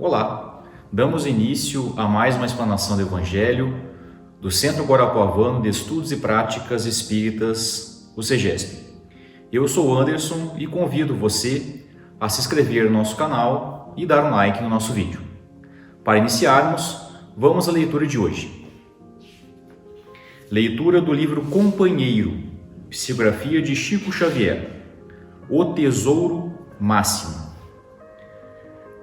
Olá, damos início a mais uma explanação do Evangelho do Centro Guarapuavano de Estudos e Práticas Espíritas, o CEGESP. Eu sou o Anderson e convido você a se inscrever no nosso canal e dar um like no nosso vídeo. Para iniciarmos, vamos à leitura de hoje. Leitura do livro Companheiro, psicografia de Chico Xavier, O Tesouro Máximo.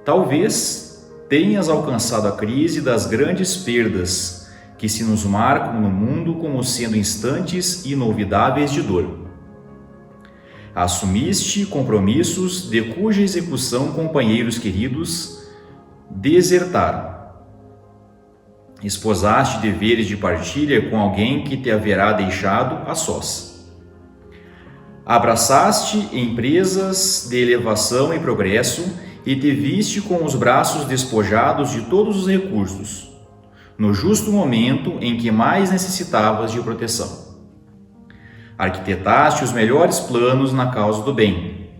Talvez tenhas alcançado a crise das grandes perdas que se nos marcam no mundo como sendo instantes inolvidáveis de dor. Assumiste compromissos de cuja execução companheiros queridos desertaram. Esposaste deveres de partilha com alguém que te haverá deixado a sós. Abraçaste empresas de elevação e progresso e te viste com os braços despojados de todos os recursos, no justo momento em que mais necessitavas de proteção. Arquitetaste os melhores planos na causa do bem,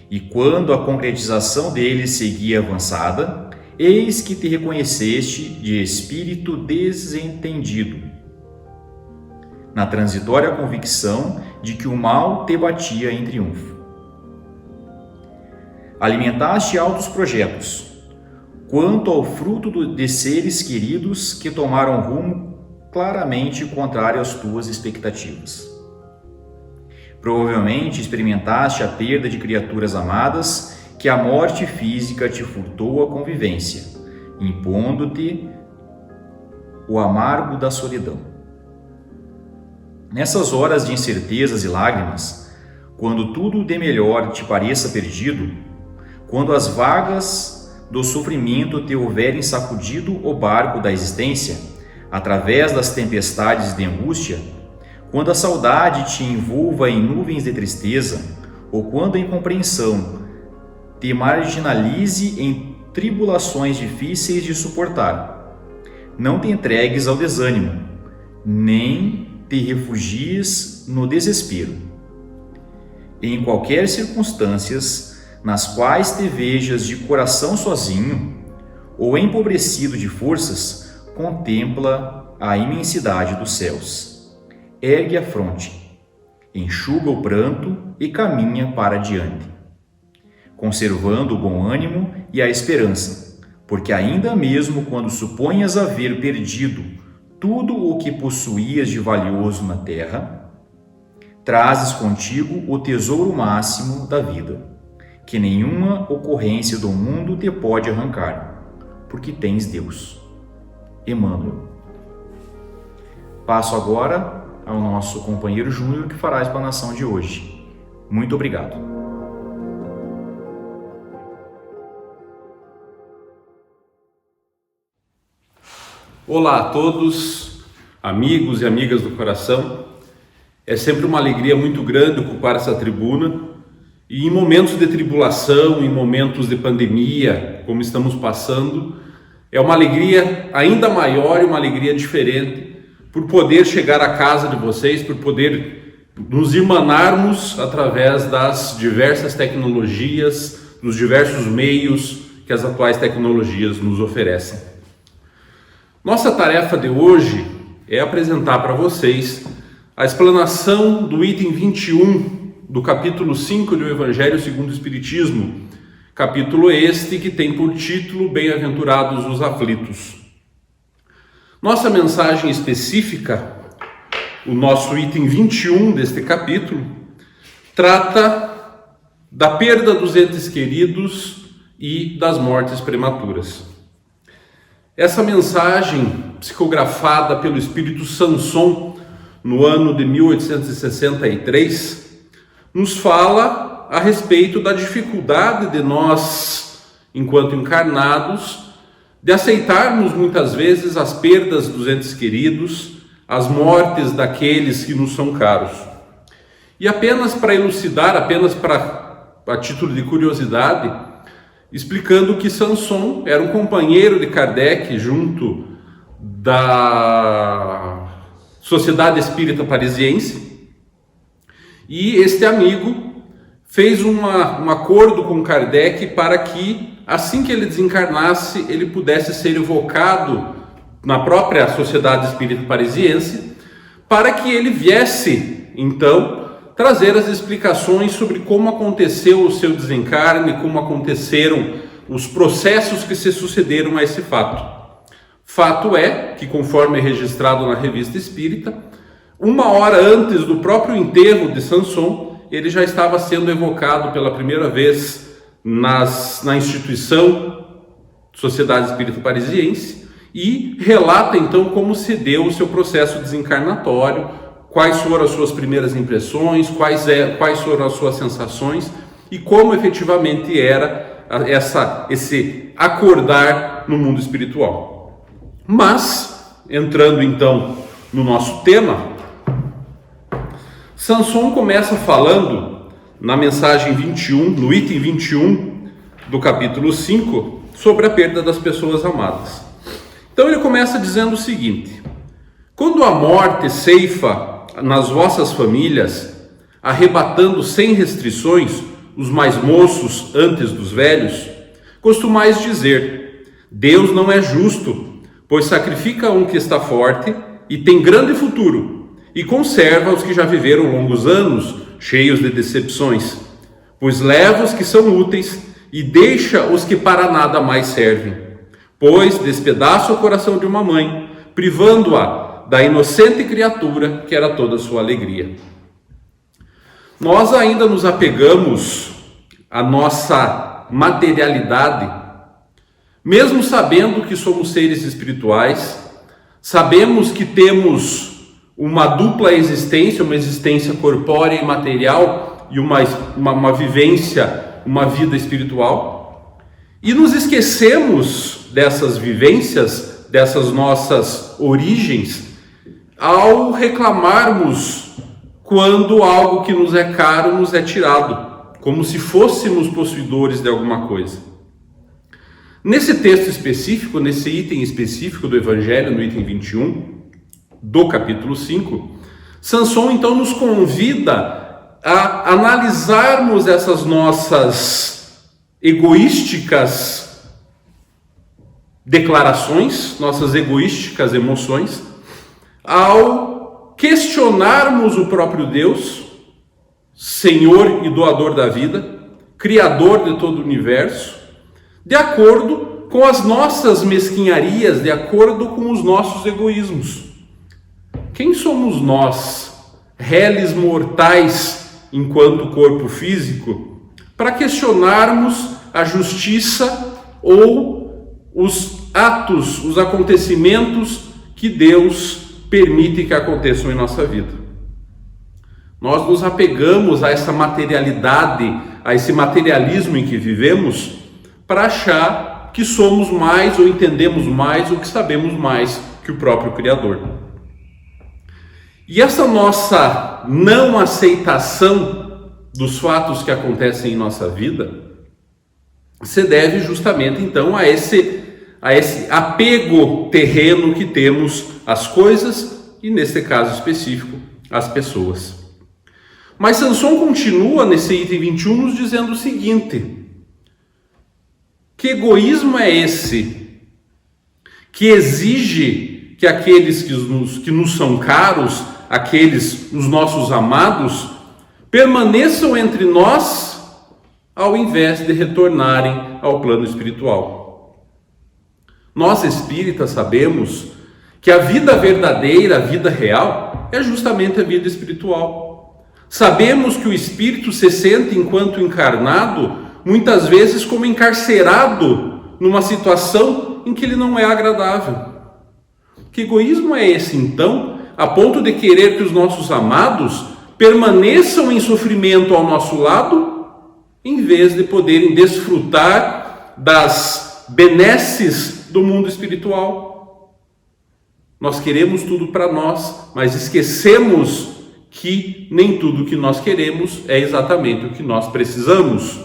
e quando a concretização deles seguia avançada, eis que te reconheceste de espírito desentendido, na transitória convicção de que o mal te batia em triunfo. Alimentaste altos projetos, quanto ao fruto de seres queridos que tomaram rumo claramente contrário às tuas expectativas. Provavelmente experimentaste a perda de criaturas amadas que a morte física te furtou a convivência, impondo-te o amargo da solidão. Nessas horas de incertezas e lágrimas, quando tudo de melhor te pareça perdido, quando as vagas do sofrimento te houverem sacudido o barco da existência, através das tempestades de angústia, quando a saudade te envolva em nuvens de tristeza, ou quando a incompreensão te marginalize em tribulações difíceis de suportar, não te entregues ao desânimo, nem te refugies no desespero. Em qualquer circunstâncias nas quais te vejas de coração sozinho ou empobrecido de forças, contempla a imensidade dos céus. Ergue a fronte, enxuga o pranto e caminha para diante, conservando o bom ânimo e a esperança, porque ainda mesmo quando suponhas haver perdido tudo o que possuías de valioso na terra, trazes contigo o tesouro máximo da vida, que nenhuma ocorrência do mundo te pode arrancar, porque tens Deus. Emmanuel. Passo agora ao nosso companheiro Júnior, que fará a explanação de hoje. Muito obrigado. Olá a todos, amigos e amigas do coração. É sempre uma alegria muito grande ocupar essa tribuna. E em momentos de tribulação, em momentos de pandemia, como estamos passando, é uma alegria ainda maior e uma alegria diferente por poder chegar à casa de vocês, por poder nos irmanarmos através das diversas tecnologias, dos diversos meios que as atuais tecnologias nos oferecem. Nossa tarefa de hoje é apresentar para vocês a explanação do item 21 do capítulo 5 do Evangelho segundo o Espiritismo, capítulo este que tem por título Bem-aventurados os aflitos. Nossa mensagem específica, o nosso item 21 deste capítulo, trata da perda dos entes queridos e das mortes prematuras. Essa mensagem, psicografada pelo espírito Sanson no ano de 1863, nos fala a respeito da dificuldade de nós, enquanto encarnados, de aceitarmos muitas vezes as perdas dos entes queridos, as mortes daqueles que nos são caros. E apenas para elucidar, a título de curiosidade, explicando que Sanson era um companheiro de Kardec junto da Sociedade Espírita Parisiense, e este amigo fez um acordo com Kardec para que, assim que ele desencarnasse, ele pudesse ser evocado na própria Sociedade Espírita Parisiense, para que ele viesse, então, trazer as explicações sobre como aconteceu o seu desencarne, como aconteceram os processos que se sucederam a esse fato. Fato é que, conforme é registrado na Revista Espírita, 1 hora antes do próprio enterro de Sanson, ele já estava sendo evocado pela primeira vez na instituição Sociedade Espírita Parisiense e relata então como se deu o seu processo desencarnatório, quais foram as suas primeiras impressões, quais foram as suas sensações e como efetivamente era esse acordar no mundo espiritual. Mas, entrando então no nosso tema, Sanson começa falando na mensagem 21, no item 21 do capítulo 5, sobre a perda das pessoas amadas. Então ele começa dizendo o seguinte: quando a morte ceifa nas vossas famílias, arrebatando sem restrições os mais moços antes dos velhos, costumais dizer: Deus não é justo, pois sacrifica um que está forte e tem grande futuro, e conserva os que já viveram longos anos, cheios de decepções, pois leva os que são úteis e deixa os que para nada mais servem, pois despedaça o coração de uma mãe, privando-a da inocente criatura que era toda a sua alegria. Nós ainda nos apegamos à nossa materialidade, mesmo sabendo que somos seres espirituais, sabemos que temos uma dupla existência, uma existência corpórea e material e uma vivência, uma vida espiritual, e nos esquecemos dessas vivências, dessas nossas origens, ao reclamarmos quando algo que nos é caro nos é tirado, como se fôssemos possuidores de alguma coisa. Nesse texto específico, nesse item específico do Evangelho, no item 21, do capítulo 5, Sanson então nos convida a analisarmos essas nossas egoísticas declarações, nossas egoísticas emoções, ao questionarmos o próprio Deus, Senhor e doador da vida, Criador de todo o universo, de acordo com as nossas mesquinharias, de acordo com os nossos egoísmos. Quem somos nós, réis mortais, enquanto corpo físico, para questionarmos a justiça ou os atos, os acontecimentos que Deus permite que aconteçam em nossa vida? Nós nos apegamos a essa materialidade, a esse materialismo em que vivemos, para achar que somos mais ou entendemos mais ou que sabemos mais que o próprio Criador. E essa nossa não aceitação dos fatos que acontecem em nossa vida se deve justamente então a esse apego terreno que temos às coisas e, nesse caso específico, às pessoas. Mas Sanson continua nesse item 21 nos dizendo o seguinte: que egoísmo é esse que exige que aqueles que nos são caros, os nossos amados, permaneçam entre nós ao invés de retornarem ao plano espiritual? Nós espíritas sabemos que a vida verdadeira, a vida real, é justamente a vida espiritual. Sabemos que o espírito se sente, enquanto encarnado, muitas vezes como encarcerado numa situação em que ele não é agradável. Que egoísmo é esse, então, a ponto de querer que os nossos amados permaneçam em sofrimento ao nosso lado, em vez de poderem desfrutar das benesses do mundo espiritual? Nós queremos tudo para nós, mas esquecemos que nem tudo que nós queremos é exatamente o que nós precisamos.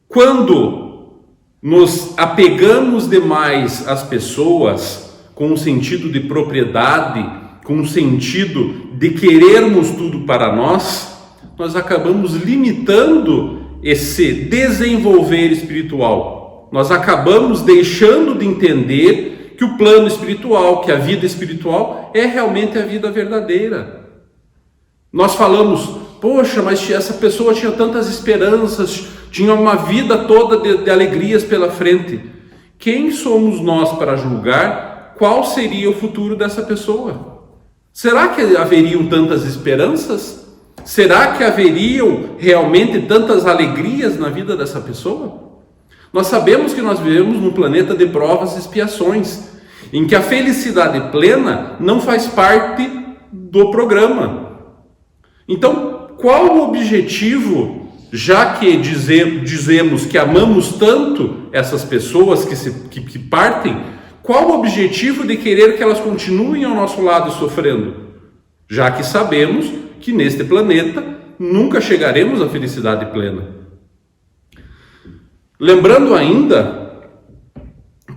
Quando nos apegamos demais às pessoas, com um sentido de propriedade, com um sentido de querermos tudo para nós, nós acabamos limitando esse desenvolver espiritual. Nós acabamos deixando de entender que o plano espiritual, que a vida espiritual é realmente a vida verdadeira. Nós falamos, poxa, mas essa pessoa tinha tantas esperanças, tinha uma vida toda de alegrias pela frente. Quem somos nós para julgar qual seria o futuro dessa pessoa? Será que haveriam tantas esperanças? Será que haveriam realmente tantas alegrias na vida dessa pessoa? Nós sabemos que nós vivemos num planeta de provas e expiações, em que a felicidade plena não faz parte do programa. Então, qual o objetivo, já que dizemos que amamos tanto essas pessoas que partem, qual o objetivo de querer que elas continuem ao nosso lado sofrendo? Já que sabemos que neste planeta nunca chegaremos à felicidade plena. Lembrando ainda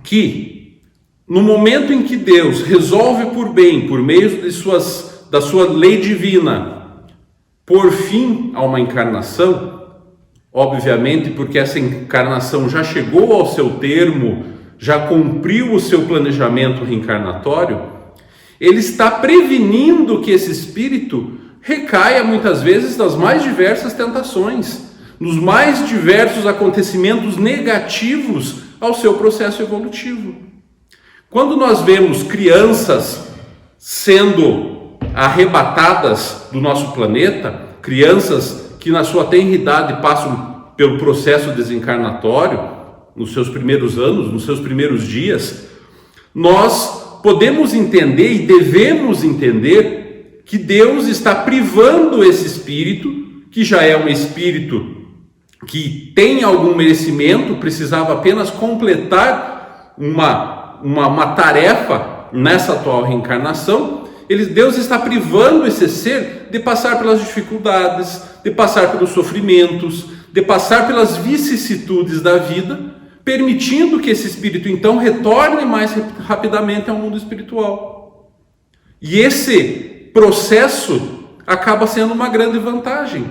que no momento em que Deus resolve por bem, por meio da sua lei divina, por fim a uma encarnação, obviamente porque essa encarnação já chegou ao seu termo, já cumpriu o seu planejamento reencarnatório, ele está prevenindo que esse espírito recaia muitas vezes nas mais diversas tentações, nos mais diversos acontecimentos negativos ao seu processo evolutivo. Quando nós vemos crianças sendo arrebatadas do nosso planeta, crianças que na sua tenridade passam pelo processo desencarnatório, nos seus primeiros anos, nos seus primeiros dias, nós podemos entender e devemos entender que Deus está privando esse espírito, que já é um espírito que tem algum merecimento, precisava apenas completar uma tarefa nessa atual reencarnação. Deus está privando esse ser de passar pelas dificuldades, de passar pelos sofrimentos, de passar pelas vicissitudes da vida, permitindo que esse espírito então retorne mais rapidamente ao mundo espiritual. E esse processo acaba sendo uma grande vantagem,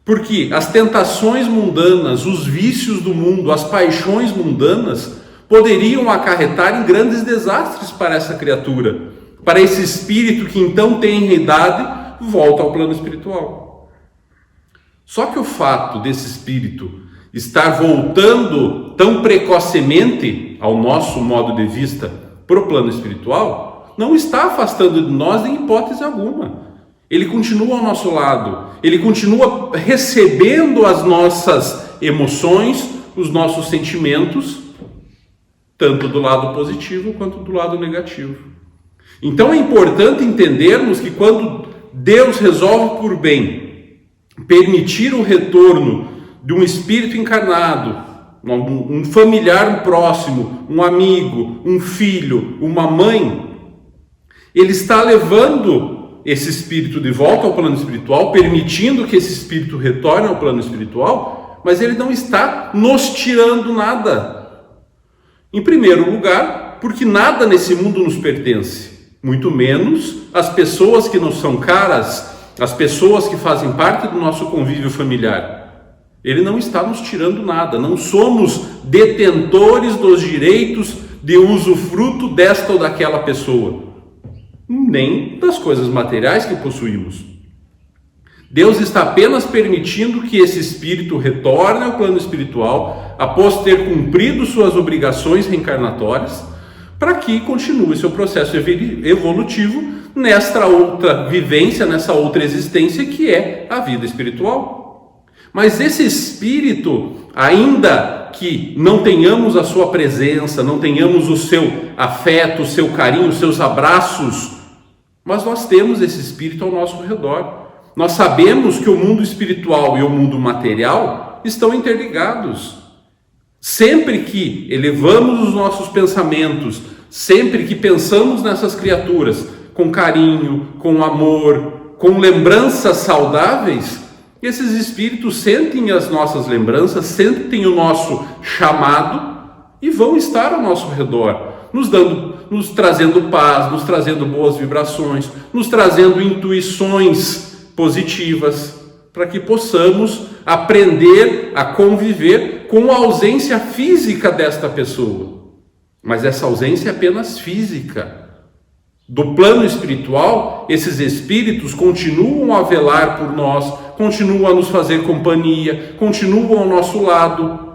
porque as tentações mundanas, os vícios do mundo, as paixões mundanas poderiam acarretar em grandes desastres para essa criatura, para esse espírito que então tem idade, volta ao plano espiritual. Só que o fato desse espírito estar voltando tão precocemente ao nosso modo de vista para o plano espiritual, não está afastando de nós em hipótese alguma. Ele continua ao nosso lado, ele continua recebendo as nossas emoções, os nossos sentimentos, tanto do lado positivo quanto do lado negativo. Então é importante entendermos que quando Deus resolve por bem permitir o retorno de um espírito encarnado, um familiar próximo, um amigo, um filho, uma mãe, ele está levando esse espírito de volta ao plano espiritual, permitindo que esse espírito retorne ao plano espiritual, mas ele não está nos tirando nada. Em primeiro lugar, porque nada nesse mundo nos pertence, muito menos as pessoas que nos são caras, as pessoas que fazem parte do nosso convívio familiar. Ele não está nos tirando nada, não somos detentores dos direitos de usufruto desta ou daquela pessoa, nem das coisas materiais que possuímos. Deus está apenas permitindo que esse espírito retorne ao plano espiritual após ter cumprido suas obrigações reencarnatórias, para que continue seu processo evolutivo nesta outra vivência, nessa outra existência que é a vida espiritual. Mas esse espírito, ainda que não tenhamos a sua presença, não tenhamos o seu afeto, o seu carinho, os seus abraços, mas nós temos esse espírito ao nosso redor. Nós sabemos que o mundo espiritual e o mundo material estão interligados. Sempre que elevamos os nossos pensamentos, sempre que pensamos nessas criaturas com carinho, com amor, com lembranças saudáveis, esses espíritos sentem as nossas lembranças, sentem o nosso chamado e vão estar ao nosso redor, nos trazendo paz, nos trazendo boas vibrações, nos trazendo intuições positivas, para que possamos aprender a conviver com a ausência física desta pessoa. Mas essa ausência é apenas física. Do plano espiritual, esses espíritos continuam a velar por nós, continuam a nos fazer companhia, continuam ao nosso lado,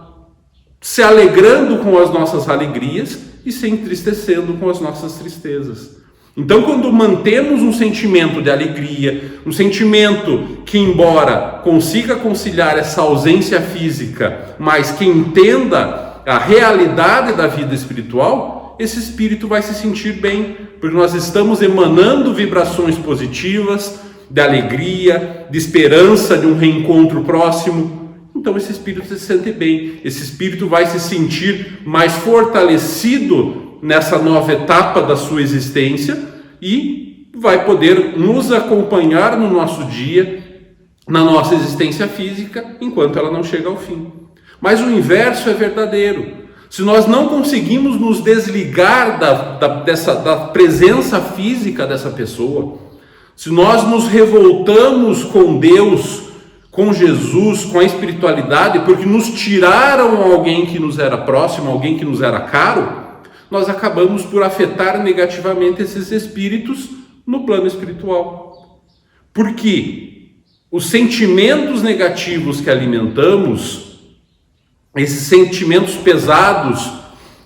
se alegrando com as nossas alegrias e se entristecendo com as nossas tristezas. Então, quando mantemos um sentimento de alegria, um sentimento que, embora consiga conciliar essa ausência física, mas que entenda a realidade da vida espiritual, esse espírito vai se sentir bem, porque nós estamos emanando vibrações positivas, de alegria, de esperança de um reencontro próximo. Então esse espírito se sente bem, esse espírito vai se sentir mais fortalecido nessa nova etapa da sua existência e vai poder nos acompanhar no nosso dia, na nossa existência física, enquanto ela não chega ao fim. Mas o inverso é verdadeiro. Se nós não conseguimos nos desligar da presença física dessa pessoa, se nós nos revoltamos com Deus, com Jesus, com a espiritualidade, porque nos tiraram alguém que nos era próximo, alguém que nos era caro, nós acabamos por afetar negativamente esses espíritos no plano espiritual. Porque os sentimentos negativos que alimentamos, esses sentimentos pesados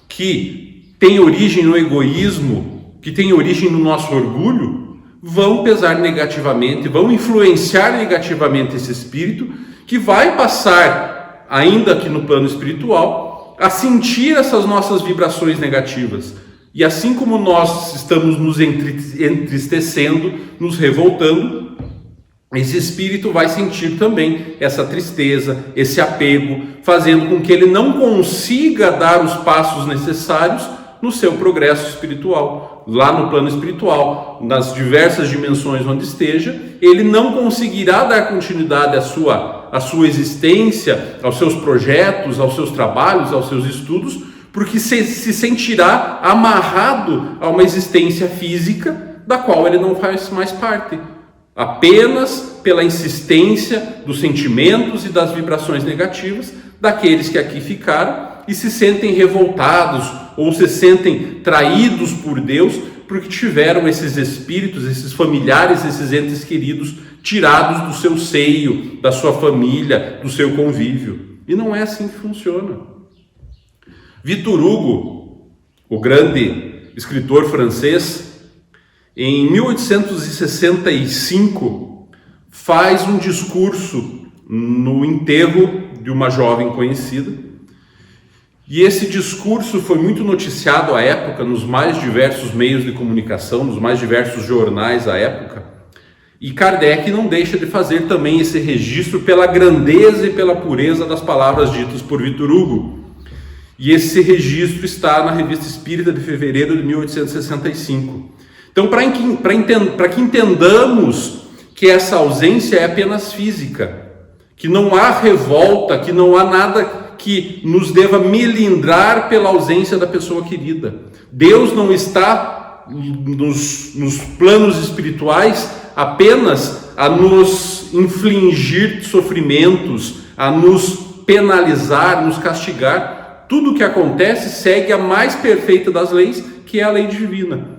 que têm origem no egoísmo, que têm origem no nosso orgulho, vão pesar negativamente, vão influenciar negativamente esse espírito, que vai passar, ainda aqui no plano espiritual, a sentir essas nossas vibrações negativas. E assim como nós estamos nos entristecendo, nos revoltando, esse espírito vai sentir também essa tristeza, esse apego, fazendo com que ele não consiga dar os passos necessários no seu progresso espiritual. Lá no plano espiritual, nas diversas dimensões onde esteja, ele não conseguirá dar continuidade à sua existência, aos seus projetos, aos seus trabalhos, aos seus estudos, porque se sentirá amarrado a uma existência física da qual ele não faz mais parte. Apenas pela insistência dos sentimentos e das vibrações negativas daqueles que aqui ficaram e se sentem revoltados ou se sentem traídos por Deus porque tiveram esses espíritos, esses familiares, esses entes queridos tirados do seu seio, da sua família, do seu convívio. E não é assim que funciona. Victor Hugo, o grande escritor francês, em 1865, faz um discurso no enterro de uma jovem conhecida. E esse discurso foi muito noticiado à época, nos mais diversos meios de comunicação, nos mais diversos jornais à época. E Kardec não deixa de fazer também esse registro pela grandeza e pela pureza das palavras ditas por Victor Hugo. E esse registro está na Revista Espírita de fevereiro de 1865. Então, para que entendamos que essa ausência é apenas física, que não há revolta, que não há nada que nos deva melindrar pela ausência da pessoa querida. Deus não está nos planos espirituais apenas a nos infligir sofrimentos, a nos penalizar, nos castigar. Tudo o que acontece segue a mais perfeita das leis, que é a lei divina.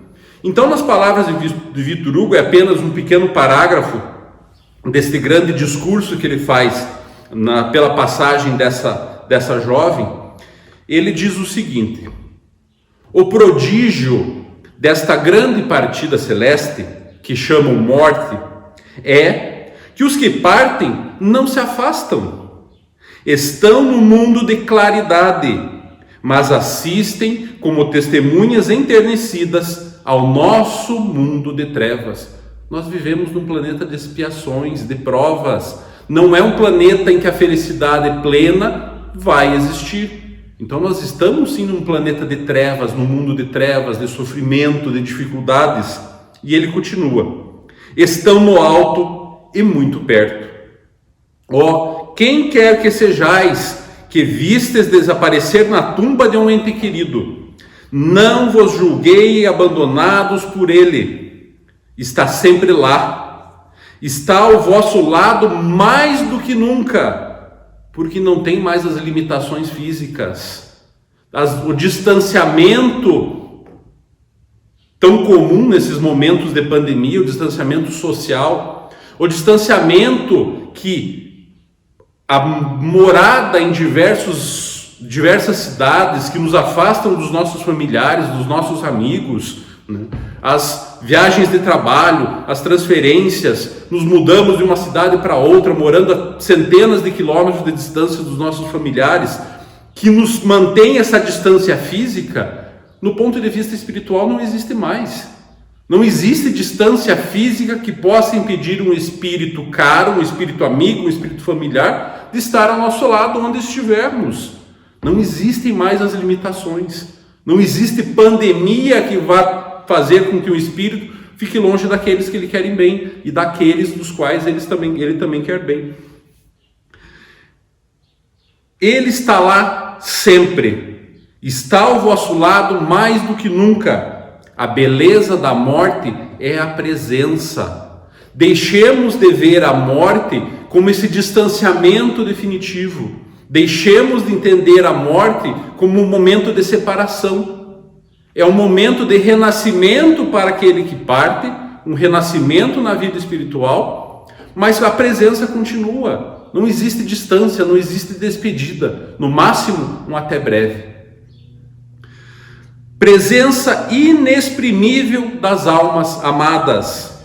Então, nas palavras de Victor Hugo, é apenas um pequeno parágrafo desse grande discurso que ele faz pela passagem dessa jovem. Ele diz o seguinte: o prodígio desta grande partida celeste, que chamam morte, é que os que partem não se afastam, estão no mundo de claridade, mas assistem como testemunhas enternecidas ao nosso mundo de trevas. Nós vivemos num planeta de expiações, de provas. Não é um planeta em que a felicidade plena vai existir. Então nós estamos sim num planeta de trevas, num mundo de trevas, de sofrimento, de dificuldades. E ele continua: estão no alto e muito perto. Ó, quem quer que sejais, que vistes desaparecer na tumba de um ente querido, não vos julguei abandonados por ele. Está sempre lá. está ao vosso lado mais do que nunca, porque não tem mais as limitações físicas, o distanciamento tão comum nesses momentos de pandemia, o distanciamento social, o distanciamento que a morada em diversas cidades que nos afastam dos nossos familiares, dos nossos amigos, né? As viagens de trabalho, as transferências, nos mudamos de uma cidade para outra, morando a centenas de quilômetros de distância dos nossos familiares, que nos mantém essa distância física. No ponto de vista espiritual não existe mais. Não existe distância física que possa impedir um espírito caro, um espírito amigo, um espírito familiar de estar ao nosso lado onde estivermos. Não existem mais as limitações. Não existe pandemia que vá fazer com que o espírito fique longe daqueles que lhe querem bem e daqueles dos quais ele também quer bem. Ele está lá sempre, está ao vosso lado mais do que nunca. A beleza da morte é a presença. Deixemos de ver a morte como esse distanciamento definitivo. Deixemos de entender a morte como um momento de separação. É um momento de renascimento para aquele que parte, um renascimento na vida espiritual, mas a presença continua. Não existe distância, não existe despedida. No máximo, um até breve. Presença inexprimível das almas amadas,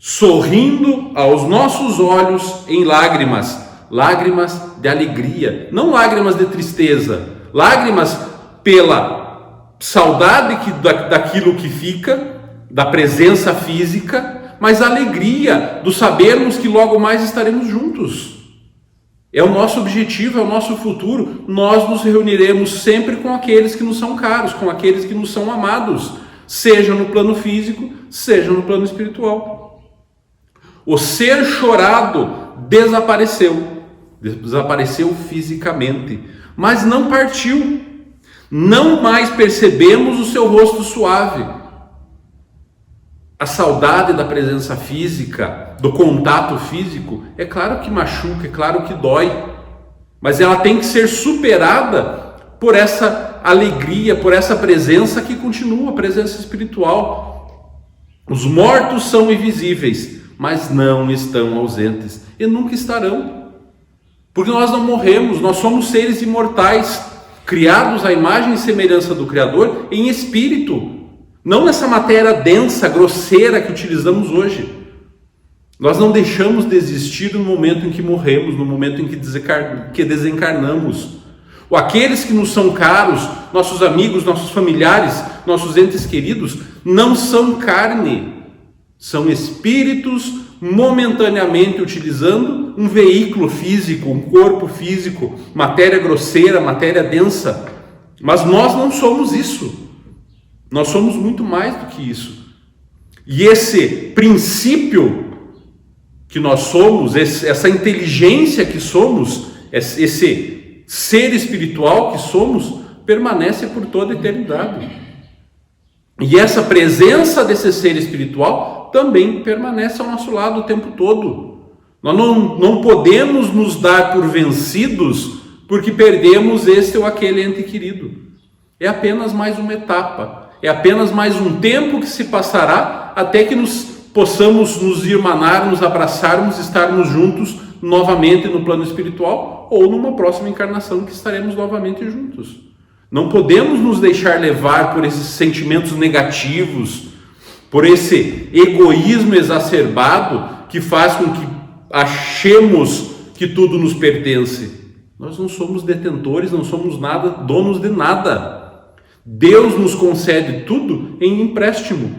sorrindo aos nossos olhos em lágrimas, lágrimas de alegria, não lágrimas de tristeza, lágrimas pela saudade daquilo que fica, da presença física, mas a alegria do sabermos que logo mais estaremos juntos. É o nosso objetivo, é o nosso futuro. Nós nos reuniremos sempre com aqueles que nos são caros, com aqueles que nos são amados, seja no plano físico, seja no plano espiritual. O ser chorado desapareceu fisicamente, mas não partiu. Não mais percebemos o seu rosto suave. A saudade da presença física, do contato físico, é claro que machuca, é claro que dói, mas ela tem que ser superada por essa alegria, por essa presença que continua, a presença espiritual. Os mortos são invisíveis, mas não estão ausentes e nunca estarão, porque nós não morremos, nós somos seres imortais, criados à imagem e semelhança do Criador em espírito, não nessa matéria densa, grosseira que utilizamos hoje. Nós não deixamos de existir no momento em que morremos, no momento em que desencarnamos. Ou aqueles que nos são caros, nossos amigos, nossos familiares, nossos entes queridos, não são carne, são espíritos momentaneamente utilizando um veículo físico, um corpo físico, matéria grosseira, matéria densa. Mas nós não somos isso. Nós somos muito mais do que isso. E esse princípio que nós somos, essa inteligência que somos, esse ser espiritual que somos, permanece por toda a eternidade. E essa presença desse ser espiritual também permanece ao nosso lado o tempo todo. Nós não podemos nos dar por vencidos porque perdemos este ou aquele ente querido. É apenas mais uma etapa, é apenas mais um tempo que se passará até que possamos nos irmanar, nos abraçarmos, estarmos juntos novamente no plano espiritual ou numa próxima encarnação que estaremos novamente juntos. Não podemos nos deixar levar por esses sentimentos negativos, por esse egoísmo exacerbado que faz com que achemos que tudo nos pertence. Nós não somos detentores, não somos nada, donos de nada. Deus nos concede tudo em empréstimo.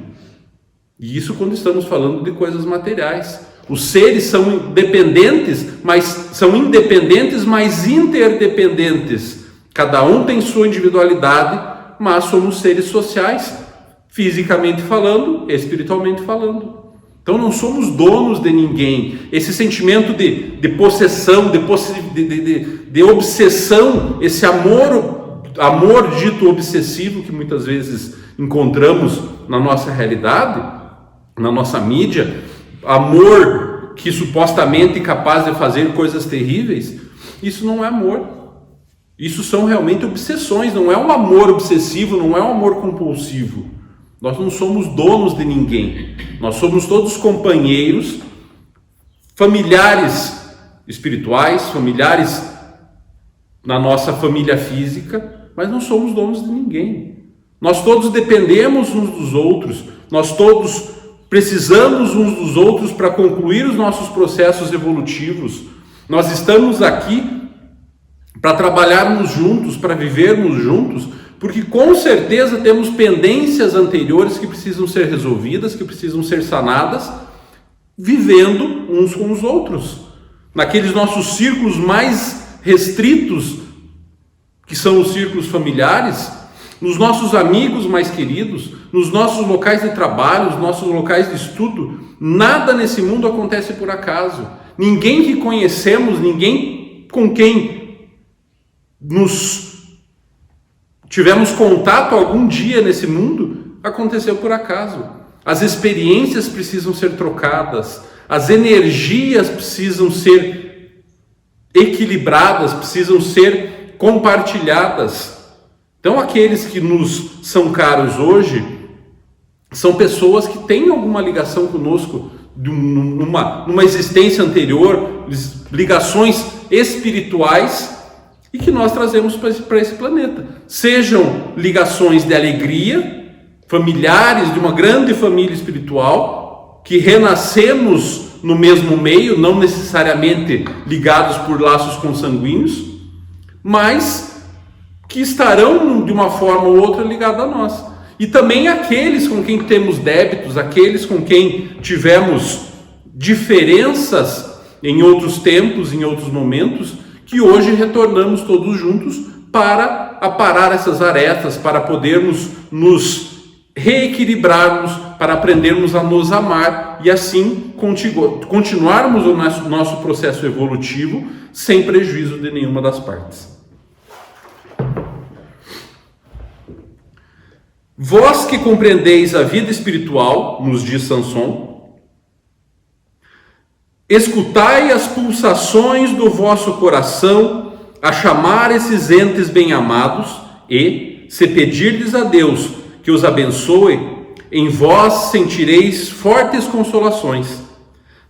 E isso quando estamos falando de coisas materiais. Os seres são independentes, mas interdependentes. Cada um tem sua individualidade, mas somos seres sociais, fisicamente falando, espiritualmente falando. Então não somos donos de ninguém. Esse sentimento de possessão, de obsessão, esse amor dito obsessivo que muitas vezes encontramos na nossa realidade, na nossa mídia, amor que supostamente é capaz de fazer coisas terríveis, isso não é amor. Isso são realmente obsessões, não é um amor obsessivo, não é um amor compulsivo. Nós não somos donos de ninguém. Nós somos todos companheiros, familiares espirituais, familiares na nossa família física, mas não somos donos de ninguém. Nós todos dependemos uns dos outros, nós todos precisamos uns dos outros para concluir os nossos processos evolutivos. Nós estamos aqui para trabalharmos juntos, para vivermos juntos, porque com certeza temos pendências anteriores que precisam ser resolvidas, que precisam ser sanadas, vivendo uns com os outros. Naqueles nossos círculos mais restritos, que são os círculos familiares, nos nossos amigos mais queridos, nos nossos locais de trabalho, nos nossos locais de estudo, nada nesse mundo acontece por acaso. Ninguém que conhecemos, ninguém com quem tivemos contato algum dia nesse mundo, aconteceu por acaso. As experiências precisam ser trocadas, as energias precisam ser equilibradas, precisam ser compartilhadas. Então, aqueles que nos são caros hoje são pessoas que têm alguma ligação conosco, numa existência anterior, ligações espirituais, e que nós trazemos para esse planeta. Sejam ligações de alegria, familiares de uma grande família espiritual, que renascemos no mesmo meio, não necessariamente ligados por laços consanguíneos, mas que estarão de uma forma ou outra ligados a nós. E também aqueles com quem temos débitos, aqueles com quem tivemos diferenças em outros tempos, em outros momentos, que hoje retornamos todos juntos para aparar essas arestas, para podermos nos reequilibrarmos, para aprendermos a nos amar e assim continuarmos o nosso processo evolutivo sem prejuízo de nenhuma das partes. Vós que compreendeis a vida espiritual, nos diz Sanson, escutai as pulsações do vosso coração a chamar esses entes bem-amados e, se pedirdes a Deus que os abençoe, em vós sentireis fortes consolações,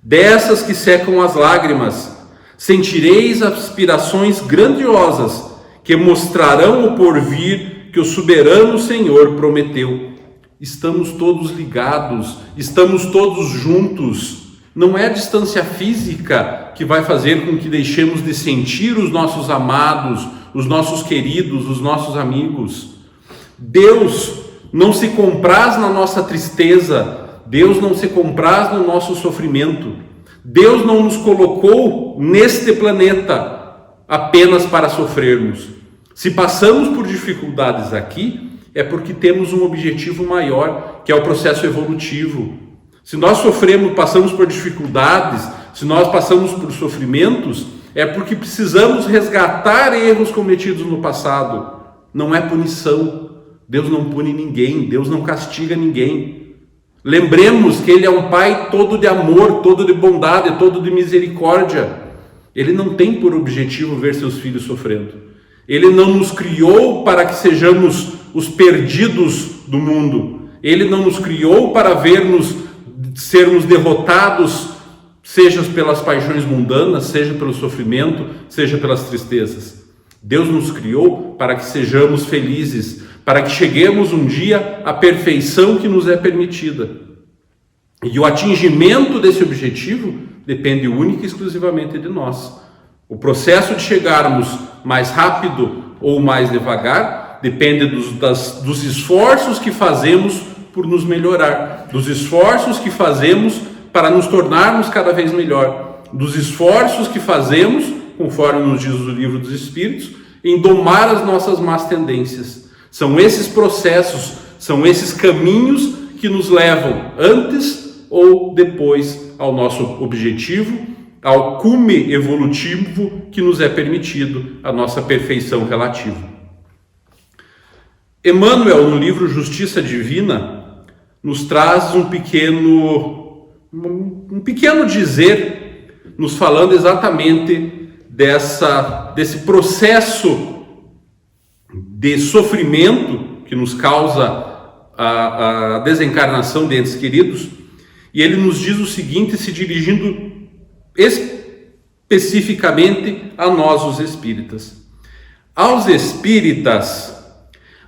dessas que secam as lágrimas, sentireis aspirações grandiosas que mostrarão o porvir que o soberano Senhor prometeu. Estamos todos ligados, estamos todos juntos. Não é a distância física que vai fazer com que deixemos de sentir os nossos amados, os nossos queridos, os nossos amigos. Deus não se compraz na nossa tristeza, Deus não se compraz no nosso sofrimento. Deus não nos colocou neste planeta apenas para sofrermos. Se passamos por dificuldades aqui, é porque temos um objetivo maior, que é o processo evolutivo. Se nós passamos por dificuldades, se nós passamos por sofrimentos, é porque precisamos resgatar erros cometidos no passado. Não é punição. Deus não pune ninguém, Deus não castiga ninguém. Lembremos que Ele é um Pai todo de amor, todo de bondade, todo de misericórdia. Ele não tem por objetivo ver seus filhos sofrendo. Ele não nos criou para que sejamos os perdidos do mundo. Ele não nos criou para sermos derrotados, seja pelas paixões mundanas, seja pelo sofrimento, seja pelas tristezas. Deus nos criou para que sejamos felizes, para que cheguemos um dia à perfeição que nos é permitida. E o atingimento desse objetivo depende única e exclusivamente de nós. O processo de chegarmos mais rápido ou mais devagar depende dos esforços que fazemos por nos melhorar, dos esforços que fazemos para nos tornarmos cada vez melhor, dos esforços que fazemos, conforme nos diz o Livro dos Espíritos, em domar as nossas más tendências. São esses processos, são esses caminhos que nos levam antes ou depois ao nosso objetivo, ao cume evolutivo que nos é permitido, a nossa perfeição relativa. Emmanuel, no livro Justiça Divina, nos traz um pequeno um pequeno dizer nos falando exatamente desse processo de sofrimento que nos causa a desencarnação de entes queridos, e ele nos diz o seguinte, se dirigindo especificamente a nós, os espíritas: aos espíritas,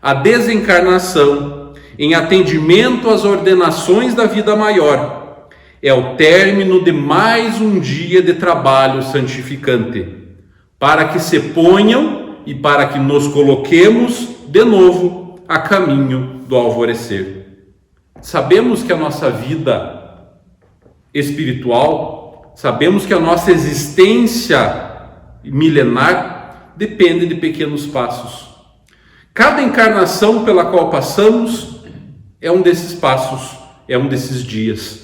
a desencarnação, em atendimento às ordenações da vida maior, é o término de mais um dia de trabalho santificante, para que se ponham e para que nos coloquemos de novo a caminho do alvorecer. Sabemos que a nossa vida espiritual, sabemos que a nossa existência milenar depende de pequenos passos. Cada encarnação pela qual passamos é um desses passos, é um desses dias.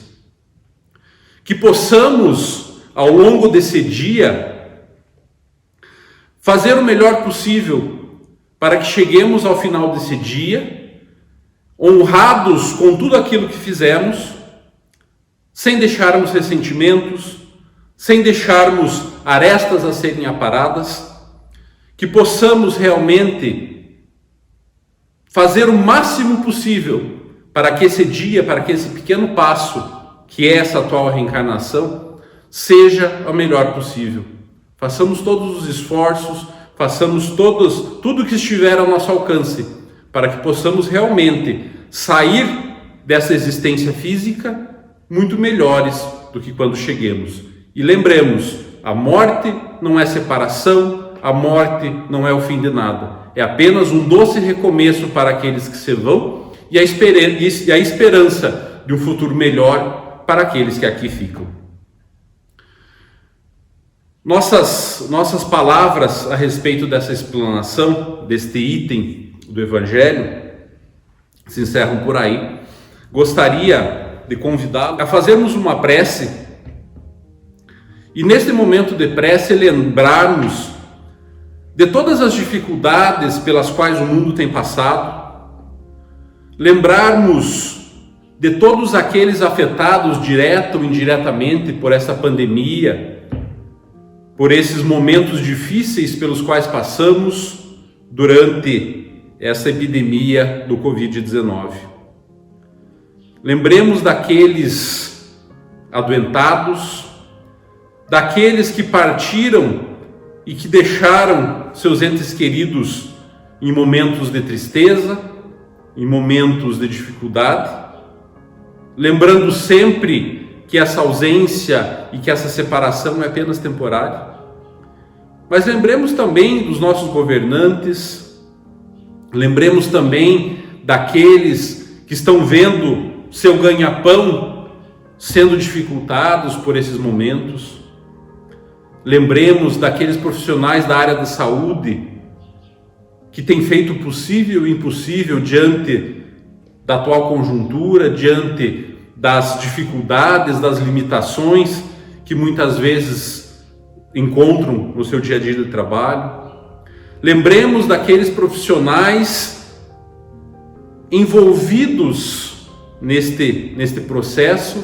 Que possamos, ao longo desse dia, fazer o melhor possível para que cheguemos ao final desse dia, honrados com tudo aquilo que fizemos, sem deixarmos ressentimentos, sem deixarmos arestas a serem aparadas, que possamos realmente fazer o máximo possível para que esse dia, para que esse pequeno passo, que é essa atual reencarnação, seja o melhor possível. Façamos todos os esforços, façamos tudo que estiver ao nosso alcance, para que possamos realmente sair dessa existência física muito melhores do que quando cheguemos. E lembremos, a morte não é separação, a morte não é o fim de nada. É apenas um doce recomeço para aqueles que se vão e a esperança de um futuro melhor para aqueles que aqui ficam. Nossas palavras a respeito dessa explanação, deste item do Evangelho, se encerram por aí. Gostaria de convidá-lo a fazermos uma prece e, neste momento de prece, lembrarmos de todas as dificuldades pelas quais o mundo tem passado, lembrarmos de todos aqueles afetados direta ou indiretamente por essa pandemia, por esses momentos difíceis pelos quais passamos durante essa epidemia do Covid-19. Lembremos daqueles adoentados, daqueles que partiram e que deixaram seus entes queridos em momentos de tristeza, em momentos de dificuldade, lembrando sempre que essa ausência e que essa separação é apenas temporária. Mas lembremos também dos nossos governantes, lembremos também daqueles que estão vendo seu ganha-pão sendo dificultados por esses momentos. Lembremos daqueles profissionais da área da saúde que têm feito o possível e o impossível diante da atual conjuntura, diante das dificuldades, das limitações que muitas vezes encontram no seu dia a dia de trabalho. Lembremos daqueles profissionais envolvidos neste processo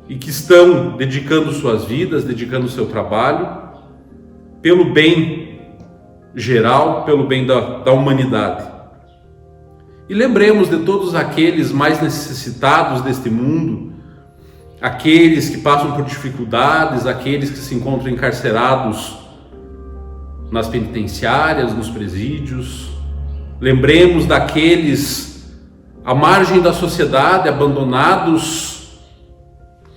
e que estão dedicando suas vidas, dedicando o seu trabalho pelo bem geral, pelo bem da humanidade. E lembremos de todos aqueles mais necessitados deste mundo, aqueles que passam por dificuldades, aqueles que se encontram encarcerados nas penitenciárias, nos presídios. Lembremos daqueles à margem da sociedade, abandonados,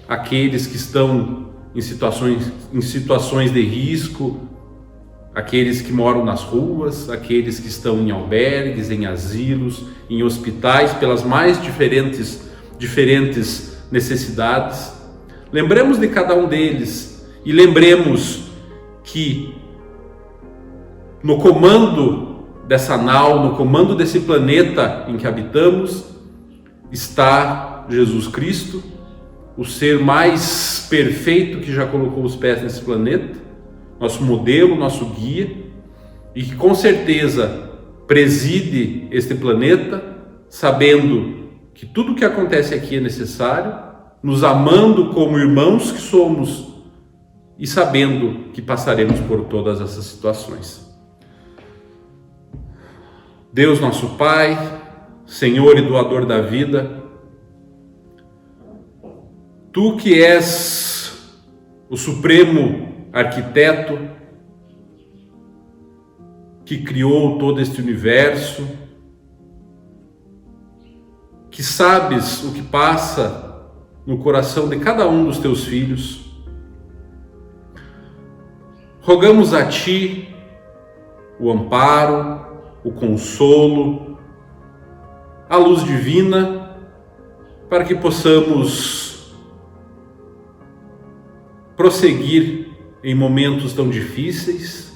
aqueles que estão em situações de risco, aqueles que moram nas ruas, aqueles que estão em albergues, em asilos, em hospitais, pelas mais diferentes necessidades. Lembremos de cada um deles e lembremos que no comando dessa nau, no comando desse planeta em que habitamos, está Jesus Cristo, o ser mais perfeito que já colocou os pés nesse planeta, nosso modelo, nosso guia, e que com certeza preside este planeta, sabendo que tudo o que acontece aqui é necessário, nos amando como irmãos que somos e sabendo que passaremos por todas essas situações. Deus nosso Pai, Senhor e doador da vida, Tu que és o supremo arquiteto que criou todo este universo, que sabes o que passa no coração de cada um dos Teus filhos, rogamos a Ti o amparo, o consolo, a luz divina, para que possamos prosseguir em momentos tão difíceis,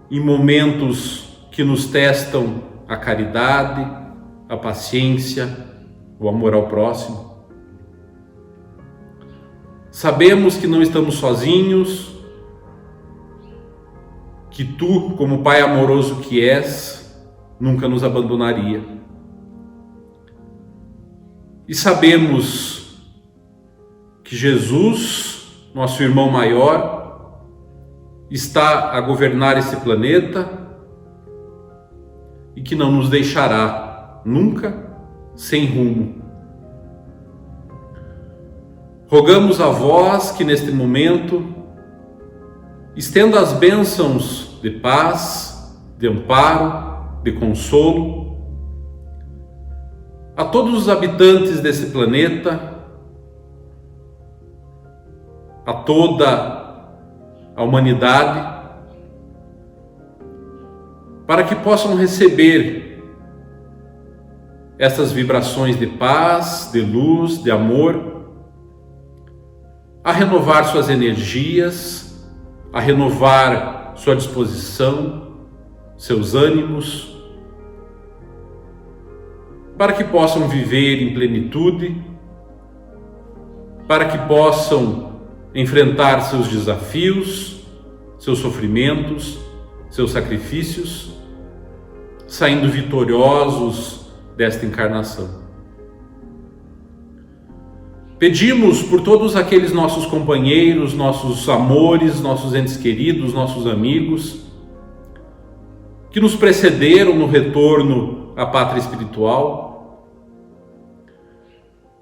em momentos que nos testam a caridade, a paciência, o amor ao próximo. Sabemos que não estamos sozinhos, que Tu, como Pai amoroso que és, nunca nos abandonaria. E sabemos que Jesus, nosso irmão maior, está a governar esse planeta e que não nos deixará nunca sem rumo. Rogamos a vós que neste momento estenda as bênçãos de paz, de amparo, de consolo a todos os habitantes desse planeta, a toda a humanidade, para que possam receber essas vibrações de paz, de luz, de amor, a renovar suas energias, a renovar sua disposição, seus ânimos, para que possam viver em plenitude, para que possam enfrentar seus desafios, seus sofrimentos, seus sacrifícios, saindo vitoriosos desta encarnação. Pedimos por todos aqueles nossos companheiros, nossos amores, nossos entes queridos, nossos amigos, que nos precederam no retorno à pátria espiritual,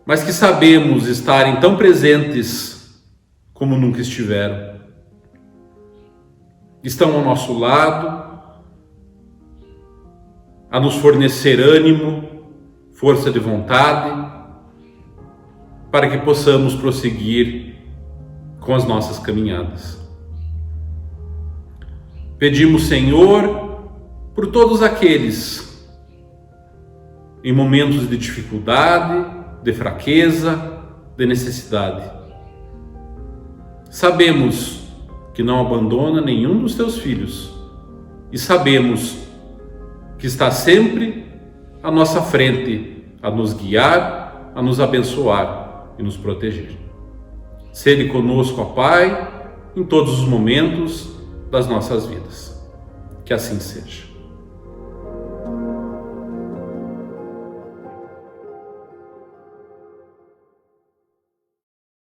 mas que sabemos estarem tão presentes como nunca estiveram. Estão ao nosso lado, a nos fornecer ânimo, força de vontade, para que possamos prosseguir com as nossas caminhadas. Pedimos, Senhor, por todos aqueles em momentos de dificuldade, de fraqueza, de necessidade. Sabemos que não abandona nenhum dos Teus filhos e sabemos que está sempre à nossa frente a nos guiar, a nos abençoar e nos proteger. Sede conosco, ó Pai, em todos os momentos das nossas vidas. Que assim seja.